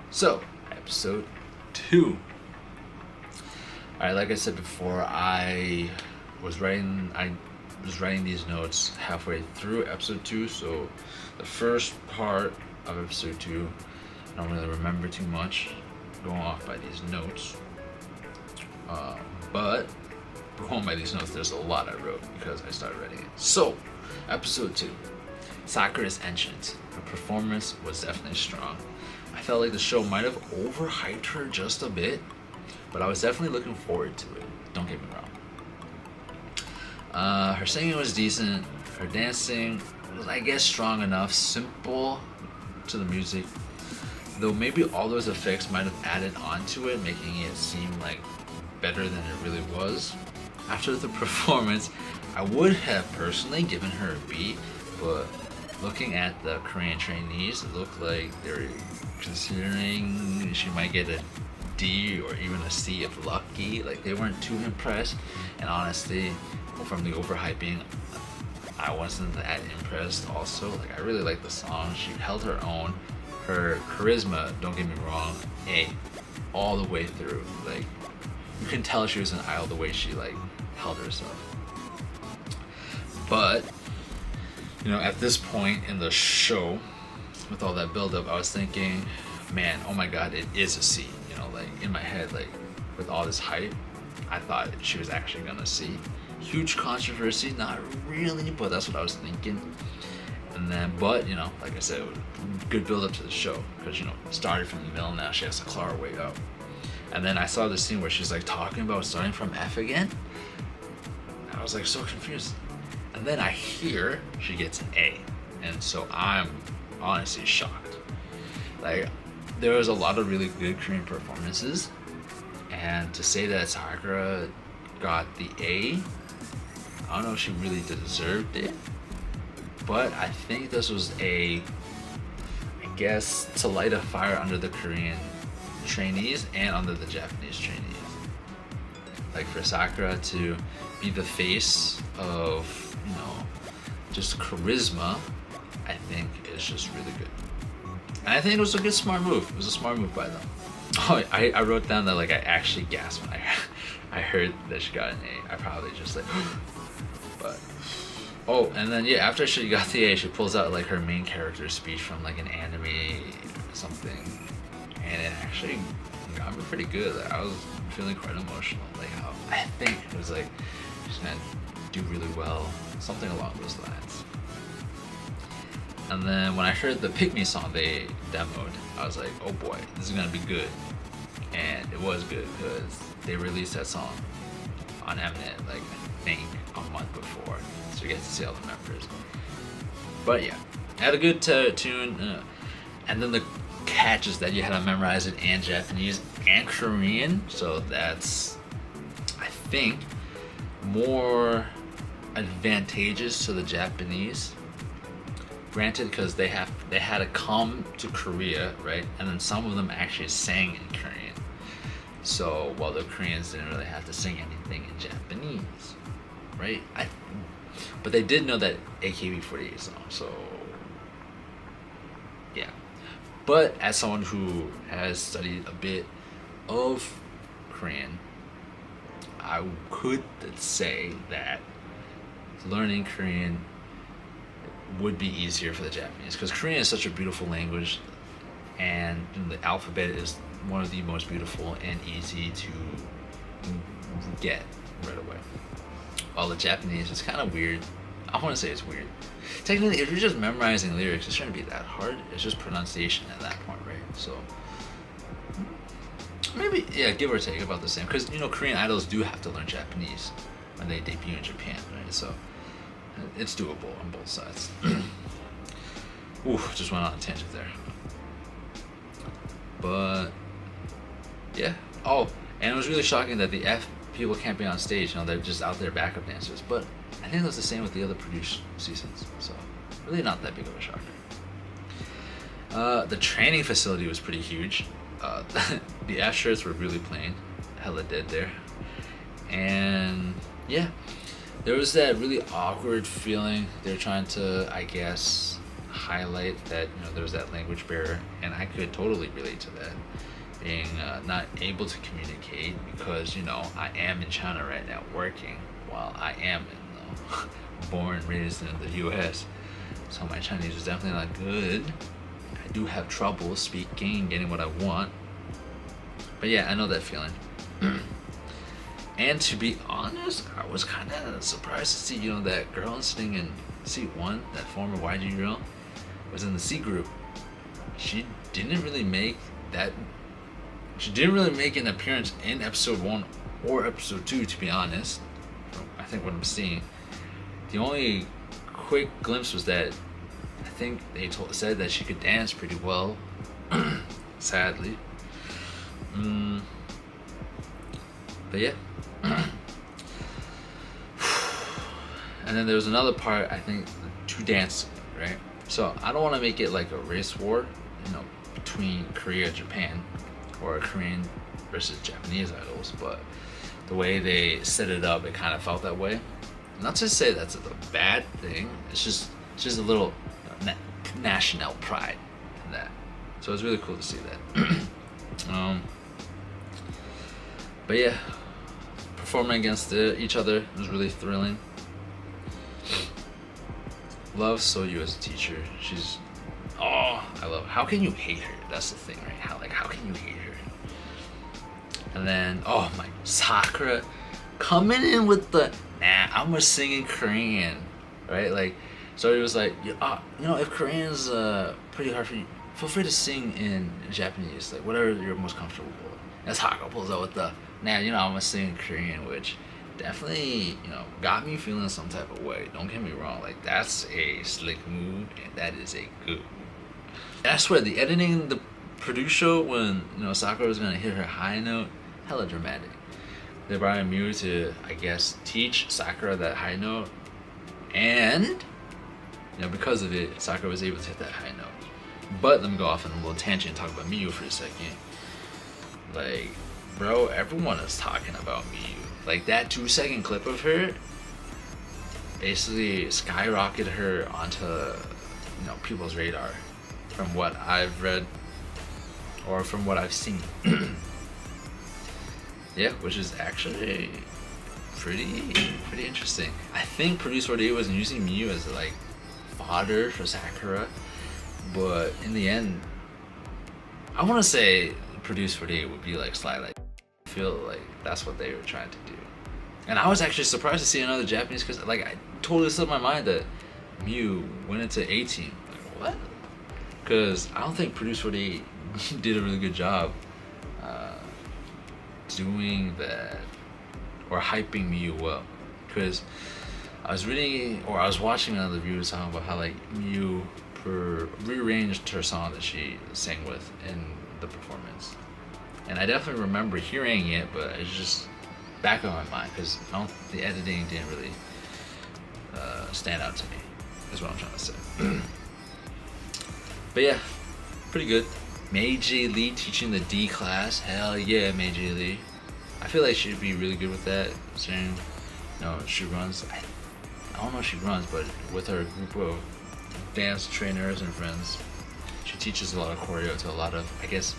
So, episode 2. Alright, like I said before, I was writing these notes halfway through episode 2, so the first part of episode 2, I don't really remember too much going off by these notes. But going by these notes, there's a lot I wrote because I started writing it. So, episode 2. Sakura's entrance. Her performance was definitely strong. I felt like the show might have overhyped her just a bit, but I was definitely looking forward to it. Don't get me wrong. Her singing was decent. Her dancing was, I guess, strong enough, simple to the music. Though maybe all those effects might have added onto it, making it seem like better than it really was. After the performance, I would have personally given her a B, but looking at the Korean trainees, it looked like they're considering she might get a D or even a C if lucky. Like, they weren't too impressed, and honestly, from the overhyping, I wasn't that impressed also. Like, I really liked the song. She held her own. Her charisma, don't get me wrong, A, all the way through. Like, you can tell she was an idol the way she held herself. But at this point in the show, with all that build-up, I was thinking, man, oh my god, it is a C. In my head, with all this hype, I thought she was actually gonna C. Huge controversy, not really, but that's what I was thinking. And then, but like I said, it was good build-up to the show, because started from the middle, now she has to claw her way up. And then I saw this scene where she's talking about starting from F again. I was so confused. And then I hear she gets an A, and so I'm honestly shocked. There was a lot of really good Korean performances, and to say that Sakura got the A, I don't know if she really deserved it, but I think this was I guess, to light a fire under the Korean trainees and under the Japanese trainees. For Sakura to be the face of just charisma, I think is just really good. And I think it was a good smart move. It was a smart move by them. Oh, I wrote down that I actually gasped when I heard that she got an A. I probably just but and then after she got the A, she pulls out her main character speech from an anime or something, and it actually got me pretty good. I was feeling quite emotional. How I think it was she's gonna do really well, something along those lines. And then when I heard the Pick Me song they demoed, I was like, oh boy, this is gonna be good. And it was good because they released that song on Mnet, I think a month before, so you get to see all the members. But yeah, had a good tune, and then the catch is that you had to memorize it in Japanese and Korean, so that's, I think, more advantageous to the Japanese. Granted, because they had to come to Korea, right? And then some of them actually sang in Korean. So while the Koreans didn't really have to sing anything in Japanese, right? But they did know that AKB48 song, so yeah. But as someone who has studied a bit of Korean, I could say that learning Korean would be easier for the Japanese, because Korean is such a beautiful language, and the alphabet is one of the most beautiful and easy to get right away. While the Japanese is kind of weird. I want to say it's weird. Technically, if you're just memorizing lyrics, it shouldn't be that hard. It's just pronunciation at that point, right? So maybe, give or take about the same, because Korean idols do have to learn Japanese when they debut in Japan, right? So it's doable on both sides. Ooh, just went on a tangent there. But yeah. Oh, and it was really shocking that the F people can't be on stage. They're just out there backup dancers. But I think that's the same with the other produced seasons. So really not that big of a shocker. The training facility was pretty huge. The F shirts were really plain, hella dead there. And yeah, there was that really awkward feeling. They're trying to, I guess, highlight that there's that language barrier, and I could totally relate to that. Being not able to communicate because I am in China right now working while I am born and raised in the U.S. So my Chinese is definitely not good. I do have trouble speaking and getting what I want. But yeah, I know that feeling. And to be honest, I was kind of surprised to see that girl sitting in seat 1, that former YG girl, was in the C group. She didn't really make an appearance in episode 1 or episode 2, to be honest. I think what I'm seeing, the only quick glimpse was that I think they said that she could dance pretty well. Sadly. But yeah. And then there was another part, I think, to dance, right? So I don't want to make it like a race war, between Korea and Japan, or Korean versus Japanese idols, but the way they set it up, it kind of felt that way. Not to say that's a bad thing. It's just a little national pride in that. So it was really cool to see that. But yeah, performing against each other was really thrilling. Love Soyu as a teacher. I love her. How can you hate her? That's the thing, right? How can you hate her? And then, Sakura coming in with the, I'm gonna sing in Korean, right? Like, so it was like, if Korean's pretty hard for you, feel free to sing in Japanese, like whatever you're most comfortable with. And Sakura pulls out with the, I'm gonna sing in Korean, which definitely, got me feeling some type of way. Don't get me wrong, like that's a slick move, and that is a good move. And I swear, the editing in the Produce show when Sakura was gonna hit her high note, hella dramatic. They brought in Miu to, I guess, teach Sakura that high note, and because of it, Sakura was able to hit that high note. But let me go off on a little tangent and talk about Miu for a second. Like, bro, everyone is talking about Miu. Like, that 2-second clip of her basically skyrocketed her onto people's radar, from what I've read or from what I've seen. Yeah, which is actually pretty interesting. I think Produce 48 was using Miu as like fodder for Sakura, but in the end, I want to say Produce 48 would be like Sly. Like, I feel like that's what they were trying to do. And I was actually surprised to see another Japanese, because like I totally slipped my mind that Miu went into A-Team. Like, what? Because I don't think Produce 48 did a really good job doing that or hyping Miu up. Because I was watching another review talking about how like Miu rearranged her song that she sang with in the performance, and I definitely remember hearing it, but it's just back of my mind because the editing didn't really stand out to me, is what I'm trying to say. But yeah, pretty good. Meiji Lee teaching the D class. Hell yeah, Meiji Lee. I feel like she'd be really good with that, considering she runs, I don't know if she runs, but with her group of dance trainers and friends, she teaches a lot of choreo to a lot of, I guess,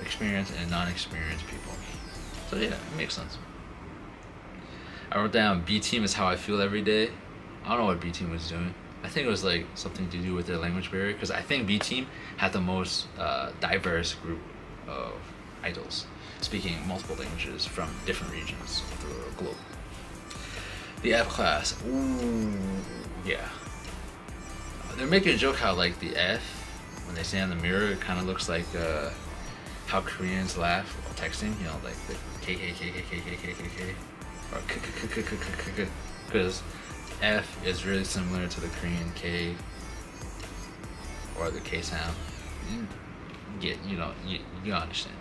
experienced and non-experienced people. So yeah, it makes sense. I wrote down B Team is how I feel every day. I don't know what B Team was doing. I think it was like something to do with their language barrier, because I think B Team had the most diverse group of idols, speaking multiple languages from different regions through the globe. The F class, ooh, yeah. They're making a joke how like the F, when they say in the mirror, it kind of looks like how Koreans laugh while texting, like the K, or K, because F is really similar to the Korean K, or the K sound. You understand.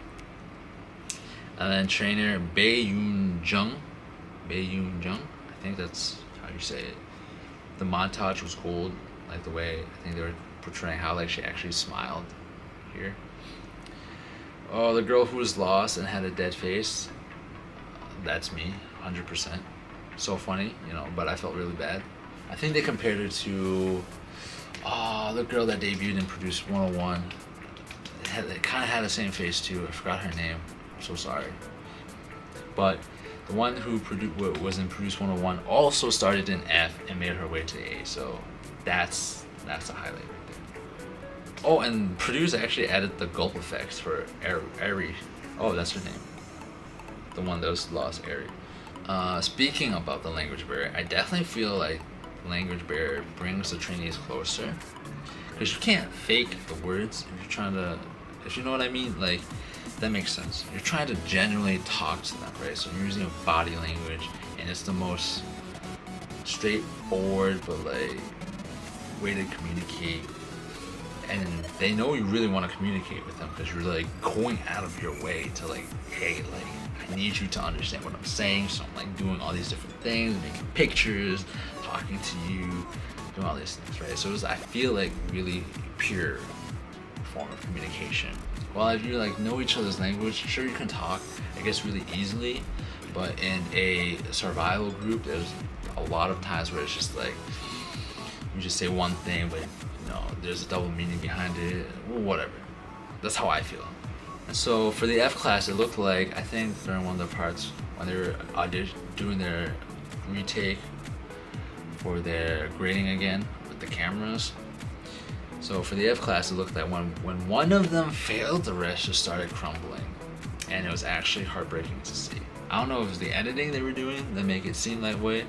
And then trainer Bae-yoon Jung, I think that's how you say it. The montage was cool, like the way I think they were portraying how like she actually smiled here. Oh, the girl who was lost and had a dead face. That's me, 100%. So funny, but I felt really bad. I think they compared her to the girl that debuted and produced 101. It kind of had the same face too. I forgot her name. I'm so sorry. But the one who was in Produce 101 also started in F and made her way to A. So that's a highlight right there. Oh, and Produce actually added the gulp effects for Ari. Oh, that's her name. The one that was lost, Ari. Speaking about the language barrier, I definitely feel like language barrier brings the trainees closer, because you can't fake the words if you're trying to, if you know what I mean. Like, that makes sense. You're trying to genuinely talk to them, right? So you're using a body language, and it's the most straightforward but like way to communicate, and they know you really want to communicate with them because you're like going out of your way to like, hey, like, I need you to understand what I'm saying. So I'm like doing all these different things, making pictures, talking to you, doing all these things, right? So I feel like really pure form of communication. Well, if you like know each other's language, sure, you can talk, I guess, really easily, but in a survival group, there's a lot of times where it's just like you just say one thing, but there's a double meaning behind it, or whatever. That's how I feel. And so for the F class, it looked like, I think during one of the parts when they were doing their retake for their grading again with the cameras. So for the F class, it looked like when one of them failed, the rest just started crumbling, and it was actually heartbreaking to see. I don't know if it was the editing they were doing that make it seem that way,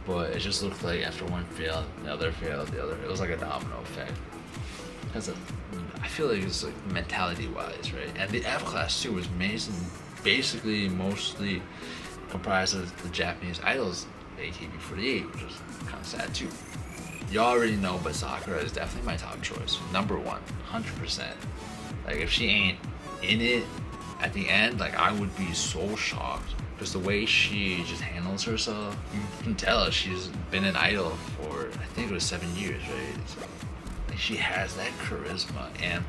but it just looked like after one failed, the other failed, it was like a domino effect. Because I feel like it's like mentality-wise, right? And the F class too was basically mostly comprised of the Japanese idols, AKB48, which was kind of sad too. You already know, but Sakura is definitely my top choice. Number one, 100%. Like, if she ain't in it at the end, like, I would be so shocked. Because the way she just handles herself, you can tell she's been an idol for, I think it was 7 years, right? So, like, she has that charisma, and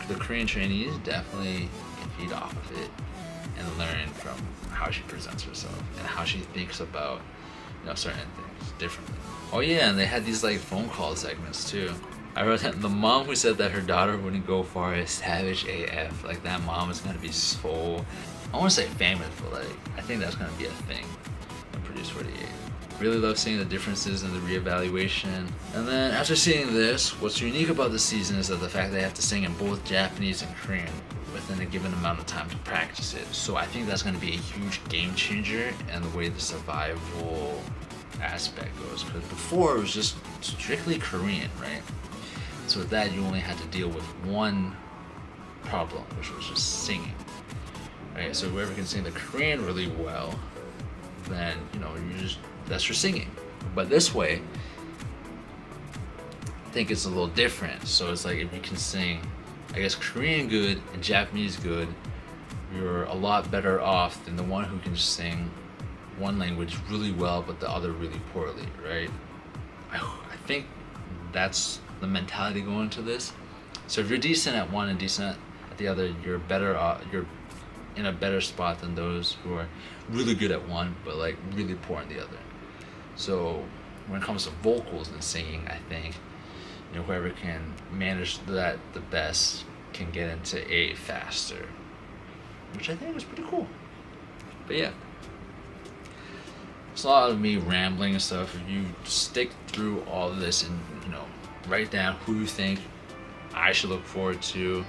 the Korean trainees definitely can feed off of it and learn from how she presents herself and how she thinks about, certain things differently. Oh yeah, and they had these like phone call segments too. I wrote that the mom who said that her daughter wouldn't go far is savage AF. Like, that mom is gonna be so, I want to say famous, but like, I think that's gonna be a thing in Produce 48. Really love seeing the differences in the reevaluation. And then after seeing this, what's unique about this season is that the fact they have to sing in both Japanese and Korean within a given amount of time to practice it. So I think that's gonna be a huge game changer in the way the survival aspect goes, because before it was just strictly Korean, right? So with that, you only had to deal with one problem, which was just singing, right? So whoever can sing the Korean really well, then that's your singing. But this way, I think it's a little different. So it's like, if you can sing, I guess, Korean good and Japanese good, you're a lot better off than the one who can just sing one language really well but the other really poorly, right? I think that's the mentality going into this. So if you're decent at one and decent at the other, you're better off, you're in a better spot than those who are really good at one but like really poor in the other. So when it comes to vocals and singing, I think whoever can manage that the best can get into A faster, which I think is pretty cool. But yeah, it's a lot of me rambling and stuff. If you stick through all of this and write down who you think I should look forward to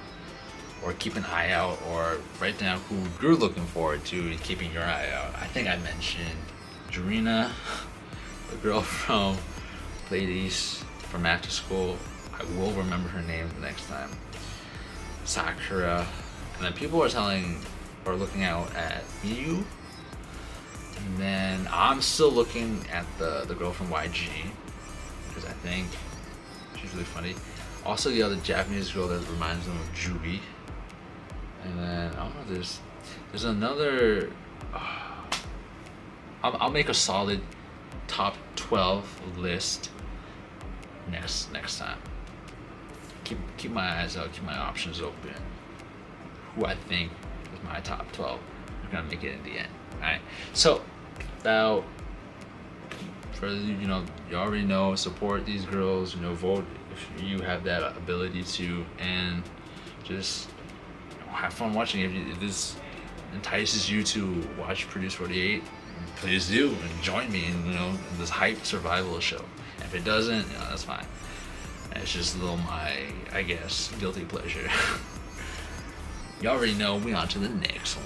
or keep an eye out, or write down who you're looking forward to and keeping your eye out. I think I mentioned Jarina, the girl from Ladies from After School. I will remember her name the next time. Sakura, and then people are looking out at Miyu. And then I'm still looking at the girl from YG, because I think she's really funny. Also, the other Japanese girl that reminds them of Jubi. And then I don't know. There's another. I'll make a solid top 12 list next time. Keep my eyes out. Keep my options open. Who I think is my top 12 are gonna make it in the end. Alright, so you already know, support these girls, vote you have that ability to, and just have fun watching it. If this entices you to watch Produce 48, please do and join me in this hype survival show. If it doesn't, that's fine. It's just a little my, I guess, guilty pleasure. You already know. We on to the next one.